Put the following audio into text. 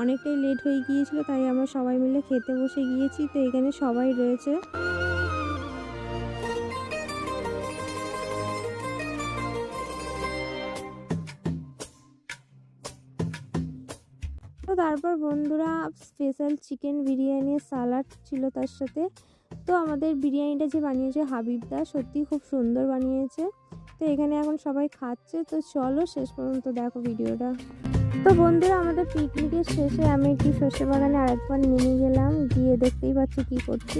অনেকটাই লেট হয়ে গিয়েছিল, তাই আমরা সবাই মিলে খেতে বসে গিয়েছি। তো এখানে সবাই রয়েছে। তো তারপর বন্ধুরা স্পেশাল চিকেন বিরিয়ানি, সালাড ছিল তার সাথে। তো আমাদের বিরিয়ানিটা যে বানিয়েছে হাবিবদা, সত্যি খুব সুন্দর বানিয়েছে। তো এখানে এখন সবাই খাচ্ছে। তো চলো শেষ পর্যন্ত দেখো ভিডিওটা। তো বন্ধুরা আমাদের পিকনিকের শেষে আমি একটি সর্ষে বাগানে আরেকবার নেমে গেলাম, গিয়ে দেখতেই পাচ্ছি কি করছি।